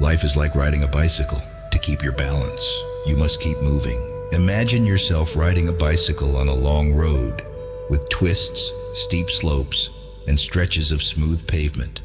Life is like riding a bicycle. To keep your balance, you must keep moving. Imagine yourself riding a bicycle on a long road with twists, steep slopes, and stretches of smooth pavement.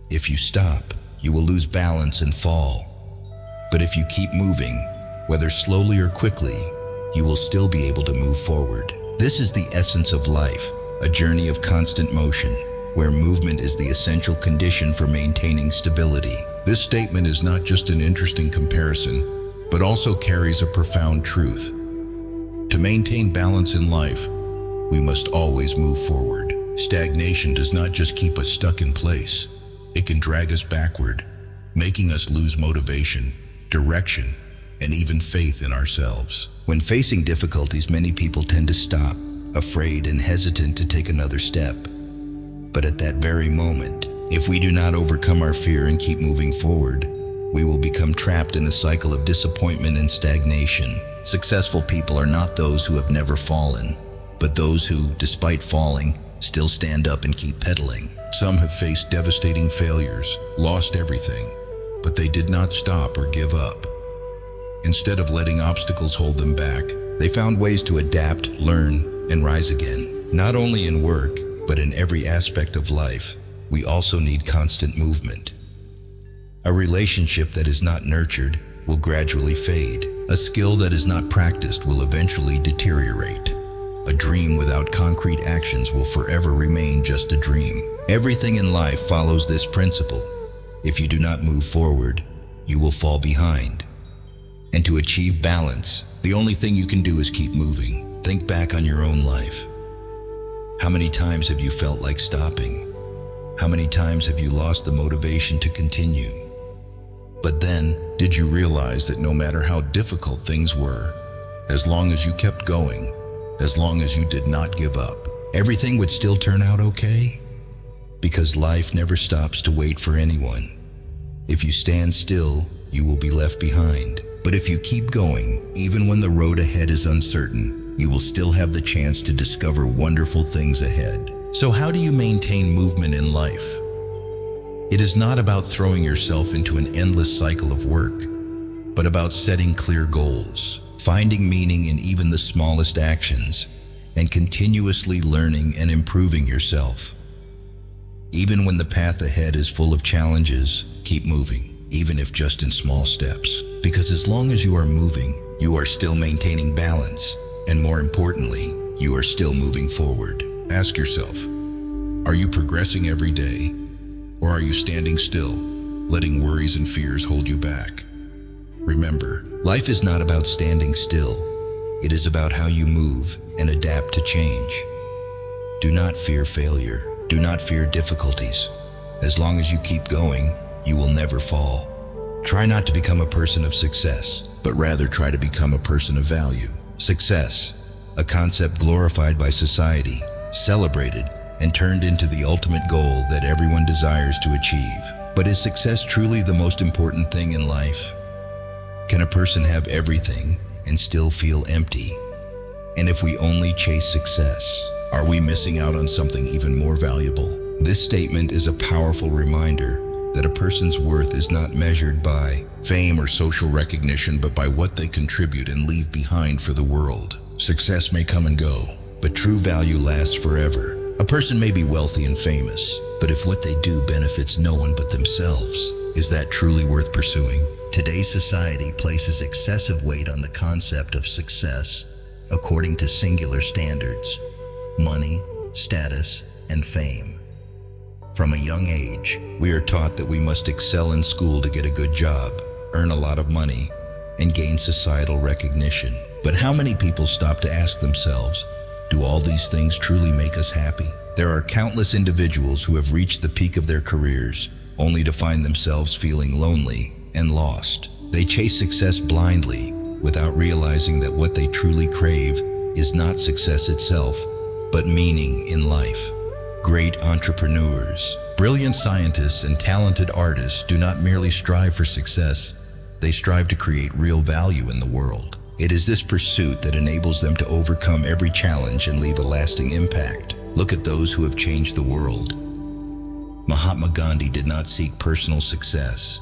If you stop, you will lose balance and fall. But if you keep moving, whether slowly or quickly, you will still be able to move forward. This is the essence of life, a journey of constant motion, where movement is the essential condition for maintaining stability. This statement is not just an interesting comparison, but also carries a profound truth. To maintain balance in life, we must always move forward. Stagnation does not just keep us stuck in place, it can drag us backward, making us lose motivation, direction, and even faith in ourselves. When facing difficulties, many people tend to stop, afraid and hesitant to take another step. But at that very moment, if we do not overcome our fear and keep moving forward, we will become trapped in a cycle of disappointment and stagnation. Successful people are not those who have never fallen, but those who, despite falling, still stand up and keep pedaling. Some have faced devastating failures, lost everything, but they did not stop or give up. Instead of letting obstacles hold them back, they found ways to adapt, learn, and rise again. Not only in work, but in every aspect of life, we also need constant movement. A relationship that is not nurtured will gradually fade. A skill that is not practiced will eventually deteriorate. A dream without concrete actions will forever remain just a dream. Everything in life follows this principle. If you do not move forward, you will fall behind. And to achieve balance, the only thing you can do is keep moving. Think back on your own life. How many times have you felt like stopping? How many times have you lost the motivation to continue? But then, did you realize that no matter how difficult things were, as long as you kept going, as long as you did not give up, everything would still turn out okay? Because life never stops to wait for anyone. If you stand still, you will be left behind. But if you keep going, even when the road ahead is uncertain, you will still have the chance to discover wonderful things ahead. So how do you maintain movement in life? It is not about throwing yourself into an endless cycle of work, but about setting clear goals, finding meaning in even the smallest actions, and continuously learning and improving yourself. Even when the path ahead is full of challenges, keep moving, even if just in small steps. Because as long as you are moving, you are still maintaining balance, and more importantly, you are still moving forward. Ask yourself, are you progressing every day, or are you standing still, letting worries and fears hold you back? Remember, life is not about standing still. It is about how you move and adapt to change. Do not fear failure. Do not fear difficulties. As long as you keep going, you will never fall. Try not to become a person of success, but rather try to become a person of value. Success, a concept glorified by society, celebrated, and turned into the ultimate goal that everyone desires to achieve. But is success truly the most important thing in life? Can a person have everything and still feel empty? And if we only chase success, are we missing out on something even more valuable? This statement is a powerful reminder that a person's worth is not measured by fame or social recognition, but by what they contribute and leave behind for the world. Success may come and go, but true value lasts forever. A person may be wealthy and famous, but if what they do benefits no one but themselves, is that truly worth pursuing? Today's society places excessive weight on the concept of success according to singular standards: money, status, and fame. From a young age, we are taught that we must excel in school to get a good job, earn a lot of money, and gain societal recognition. But how many people stop to ask themselves, do all these things truly make us happy? There are countless individuals who have reached the peak of their careers, only to find themselves feeling lonely and lost. They chase success blindly, without realizing that what they truly crave is not success itself, but meaning in life. Great entrepreneurs, brilliant scientists, and talented artists do not merely strive for success, they strive to create real value in the world. It is this pursuit that enables them to overcome every challenge and leave a lasting impact. Look at those who have changed the world. Mahatma Gandhi did not seek personal success.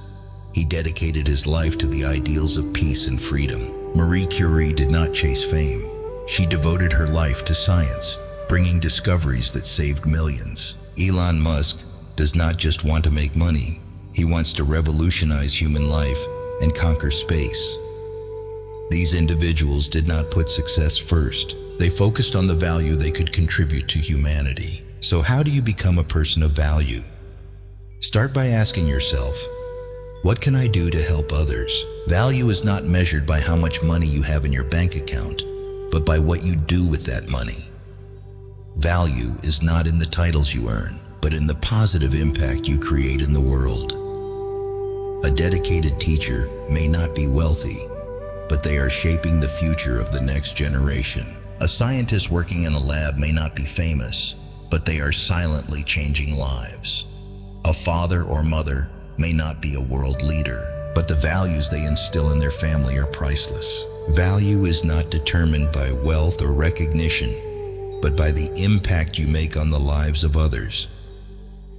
He dedicated his life to the ideals of peace and freedom. Marie Curie did not chase fame. She devoted her life to science, bringing discoveries that saved millions. Elon Musk does not just want to make money. He wants to revolutionize human life and conquer space. These individuals did not put success first. They focused on the value they could contribute to humanity. So how do you become a person of value? Start by asking yourself, what can I do to help others? Value is not measured by how much money you have in your bank account, but by what you do with that money. Value is not in the titles you earn, but in the positive impact you create in the world. A dedicated teacher may not be wealthy, but they are shaping the future of the next generation. A scientist working in a lab may not be famous, but they are silently changing lives. A father or mother may not be a world leader, but the values they instill in their family are priceless. Value is not determined by wealth or recognition, but by the impact you make on the lives of others.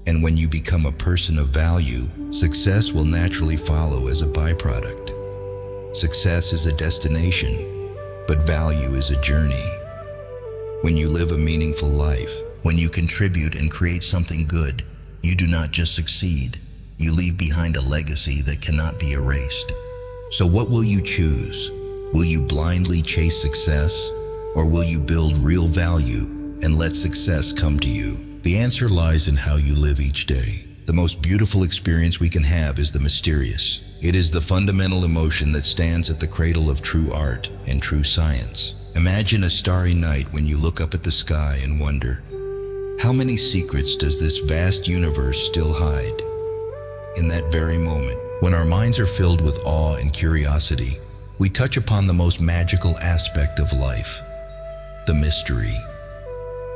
And when you become a person of value, success will naturally follow as a byproduct. Success is a destination, but value is a journey. When you live a meaningful life, when you contribute and create something good, you do not just succeed, you leave behind a legacy that cannot be erased. So what will you choose? Will you blindly chase success, or will you build real value and let success come to you? The answer lies in how you live each day. The most beautiful experience we can have is the mysterious. It is the fundamental emotion that stands at the cradle of true art and true science. Imagine a starry night when you look up at the sky and wonder, how many secrets does this vast universe still hide? In that very moment, when our minds are filled with awe and curiosity, we touch upon the most magical aspect of life, the mystery.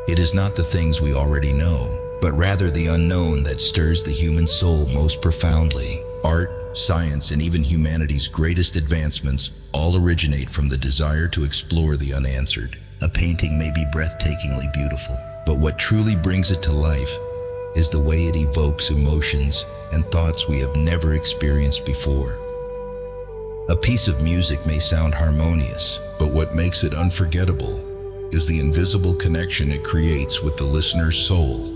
It is not the things we already know, but rather the unknown that stirs the human soul most profoundly. Art, science, and even humanity's greatest advancements all originate from the desire to explore the unanswered. A painting may be breathtakingly beautiful, but what truly brings it to life is the way it evokes emotions and thoughts we have never experienced before. A piece of music may sound harmonious, but what makes it unforgettable is the invisible connection it creates with the listener's soul.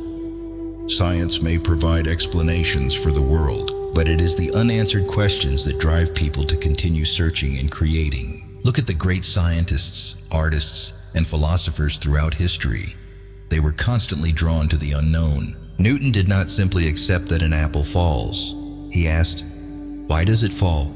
Science may provide explanations for the world, but it is the unanswered questions that drive people to continue searching and creating. Look at the great scientists, artists, and philosophers throughout history. They were constantly drawn to the unknown. Newton did not simply accept that an apple falls. He asked, why does it fall?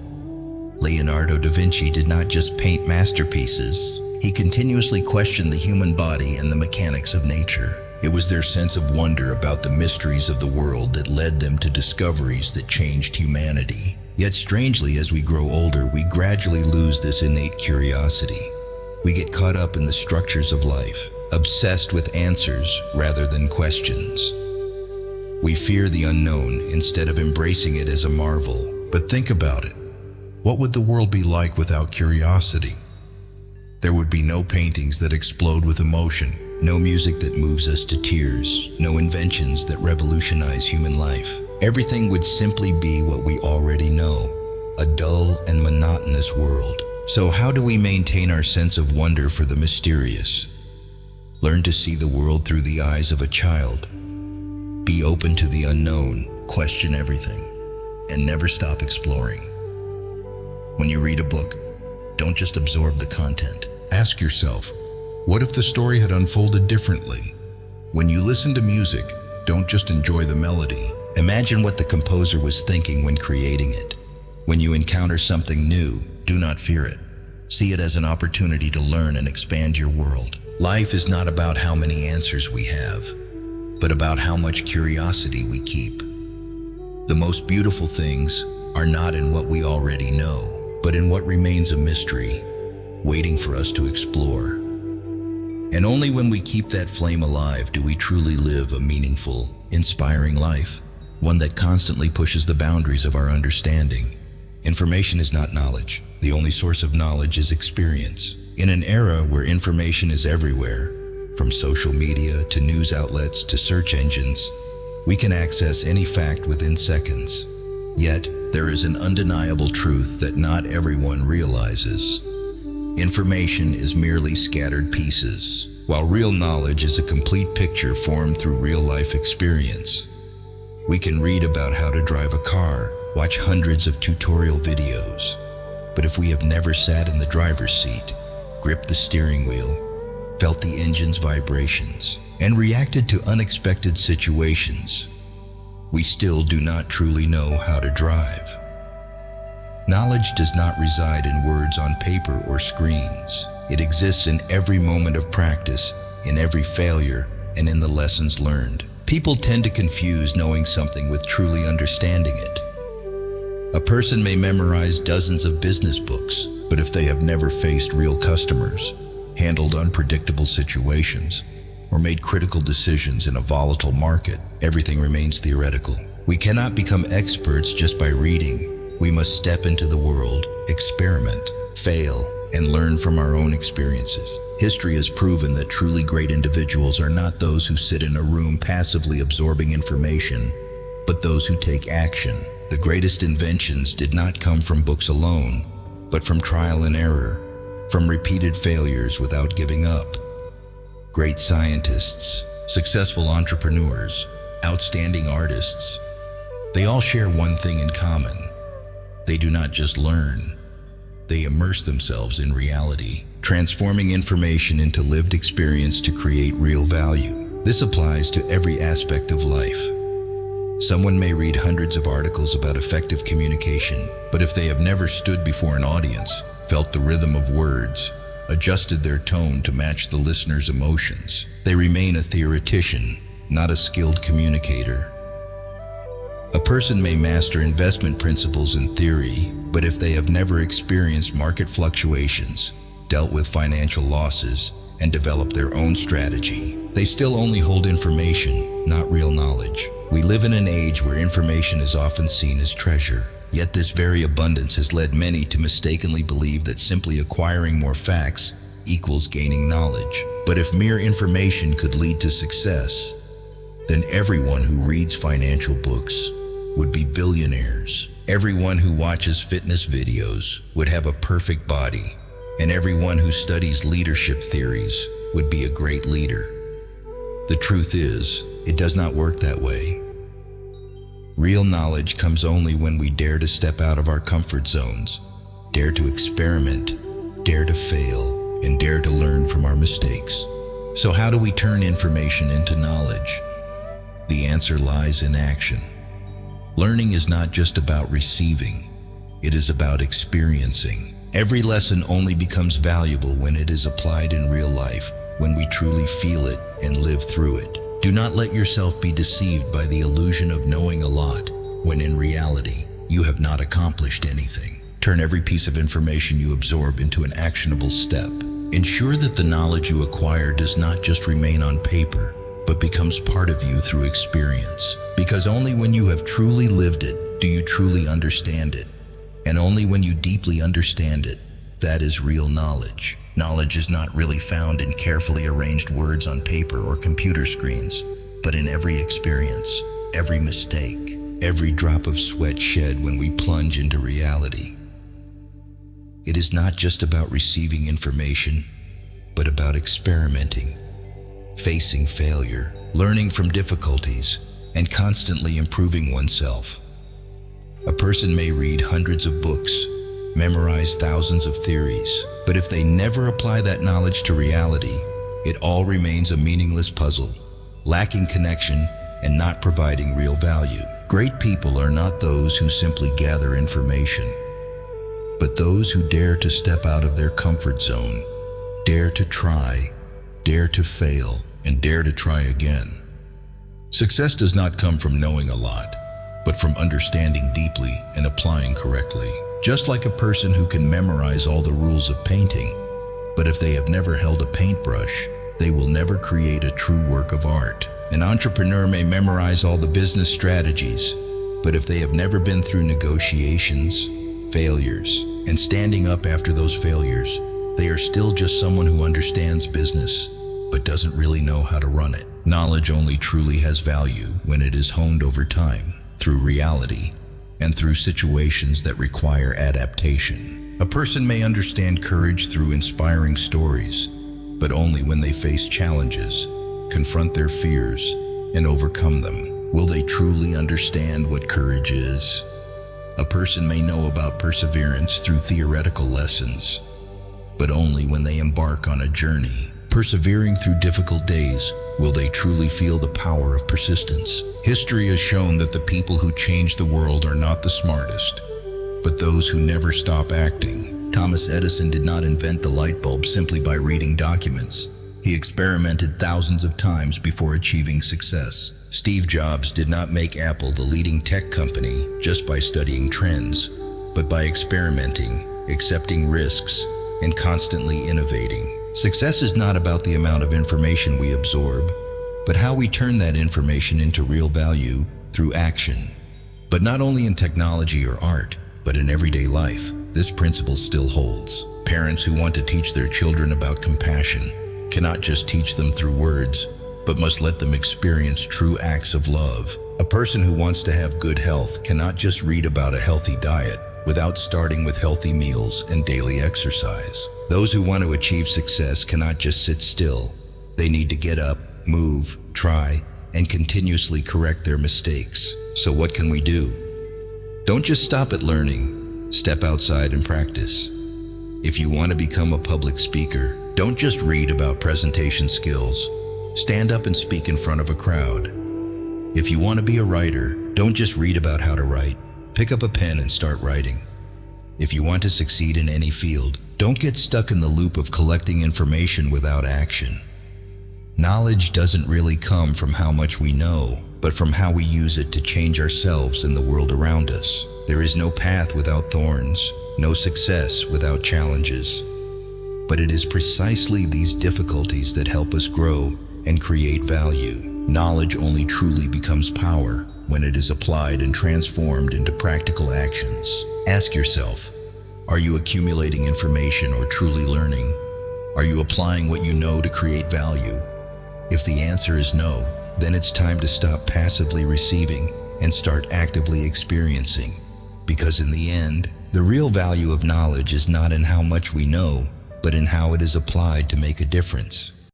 Leonardo da Vinci did not just paint masterpieces. He continuously questioned the human body and the mechanics of nature. It was their sense of wonder about the mysteries of the world that led them to discoveries that changed humanity. Yet strangely, as we grow older, we gradually lose this innate curiosity. We get caught up in the structures of life, obsessed with answers rather than questions. We fear the unknown instead of embracing it as a marvel. But think about it. What would the world be like without curiosity? There would be no paintings that explode with emotion, no music that moves us to tears, no inventions that revolutionize human life. Everything would simply be what we already know, a dull and monotonous world. So how do we maintain our sense of wonder for the mysterious? Learn to see the world through the eyes of a child. Be open to the unknown, question everything, and never stop exploring. When you read a book, don't just absorb the content. Ask yourself, what if the story had unfolded differently? When you listen to music, don't just enjoy the melody. Imagine what the composer was thinking when creating it. When you encounter something new, do not fear it. See it as an opportunity to learn and expand your world. Life is not about how many answers we have, but about how much curiosity we keep. The most beautiful things are not in what we already know, but in what remains a mystery, waiting for us to explore. And only when we keep that flame alive do we truly live a meaningful, inspiring life, one that constantly pushes the boundaries of our understanding. Information is not knowledge. The only source of knowledge is experience. In an era where information is everywhere, from social media to news outlets to search engines, we can access any fact within seconds. Yet, there is an undeniable truth that not everyone realizes. Information is merely scattered pieces, while real knowledge is a complete picture formed through real-life experience. We can read about how to drive a car, watch hundreds of tutorial videos, but if we have never sat in the driver's seat, gripped the steering wheel, felt the engine's vibrations, and reacted to unexpected situations, we still do not truly know how to drive. Knowledge does not reside in words on paper or screens. It exists in every moment of practice, in every failure, and in the lessons learned. People tend to confuse knowing something with truly understanding it. A person may memorize dozens of business books, but if they have never faced real customers, handled unpredictable situations, or made critical decisions in a volatile market, everything remains theoretical. We cannot become experts just by reading. We must step into the world, experiment, fail, and learn from our own experiences. History has proven that truly great individuals are not those who sit in a room passively absorbing information, but those who take action. The greatest inventions did not come from books alone, but from trial and error, from repeated failures without giving up. Great scientists, successful entrepreneurs, outstanding artists, they all share one thing in common. They do not just learn, they immerse themselves in reality, transforming information into lived experience to create real value. This applies to every aspect of life. Someone may read hundreds of articles about effective communication, but if they have never stood before an audience, felt the rhythm of words, adjusted their tone to match the listener's emotions, they remain a theoretician, not a skilled communicator. A person may master investment principles in theory, but if they have never experienced market fluctuations, dealt with financial losses, and developed their own strategy, they still only hold information, not real knowledge. We live in an age where information is often seen as treasure. Yet this very abundance has led many to mistakenly believe that simply acquiring more facts equals gaining knowledge. But if mere information could lead to success, then everyone who reads financial books would be billionaires. Everyone who watches fitness videos would have a perfect body, and everyone who studies leadership theories would be a great leader. The truth is, it does not work that way. Real knowledge comes only when we dare to step out of our comfort zones, dare to experiment, dare to fail, and dare to learn from our mistakes. So how do we turn information into knowledge? The answer lies in action. Learning is not just about receiving, it is about experiencing. Every lesson only becomes valuable when it is applied in real life, when we truly feel it and live through it. Do not let yourself be deceived by the illusion of knowing a lot, when in reality, you have not accomplished anything. Turn every piece of information you absorb into an actionable step. Ensure that the knowledge you acquire does not just remain on paper, but becomes part of you through experience. Because only when you have truly lived it, do you truly understand it. And only when you deeply understand it, that is real knowledge. Knowledge is not really found in carefully arranged words on paper or computer screens, but in every experience, every mistake, every drop of sweat shed when we plunge into reality. It is not just about receiving information, but about experimenting, facing failure, learning from difficulties, and constantly improving oneself. A person may read hundreds of books, memorize thousands of theories, but if they never apply that knowledge to reality, it all remains a meaningless puzzle, lacking connection and not providing real value. Great people are not those who simply gather information, but those who dare to step out of their comfort zone, dare to try, dare to fail, and dare to try again. Success does not come from knowing a lot, but from understanding deeply and applying correctly. Just like a person who can memorize all the rules of painting, but if they have never held a paintbrush, they will never create a true work of art. An entrepreneur may memorize all the business strategies, but if they have never been through negotiations, failures, and standing up after those failures, they are still just someone who understands business, but doesn't really know how to run it. Knowledge only truly has value when it is honed over time, through reality, and through situations that require adaptation. A person may understand courage through inspiring stories, but only when they face challenges, confront their fears, and overcome them. Will they truly understand what courage is? A person may know about perseverance through theoretical lessons, but only when they embark on a journey. Persevering through difficult days, will they truly feel the power of persistence? History has shown that the people who change the world are not the smartest, but those who never stop acting. Thomas Edison did not invent the light bulb simply by reading documents. He experimented thousands of times before achieving success. Steve Jobs did not make Apple the leading tech company just by studying trends, but by experimenting, accepting risks, and constantly innovating. Success is not about the amount of information we absorb, but how we turn that information into real value through action. But not only in technology or art, but in everyday life, this principle still holds. Parents who want to teach their children about compassion cannot just teach them through words, but must let them experience true acts of love. A person who wants to have good health cannot just read about a healthy diet without starting with healthy meals and daily exercise. Those who want to achieve success cannot just sit still. They need to get up, move, try, and continuously correct their mistakes. So what can we do? Don't just stop at learning. Step outside and practice. If you want to become a public speaker, don't just read about presentation skills. Stand up and speak in front of a crowd. If you want to be a writer, don't just read about how to write. Pick up a pen and start writing. If you want to succeed in any field, don't get stuck in the loop of collecting information without action. Knowledge doesn't really come from how much we know, but from how we use it to change ourselves and the world around us. There is no path without thorns, no success without challenges. But it is precisely these difficulties that help us grow and create value. Knowledge only truly becomes power when it is applied and transformed into practical actions. Ask yourself, are you accumulating information or truly learning? Are you applying what you know to create value? If the answer is no, then it's time to stop passively receiving and start actively experiencing. Because in the end, the real value of knowledge is not in how much we know, but in how it is applied to make a difference.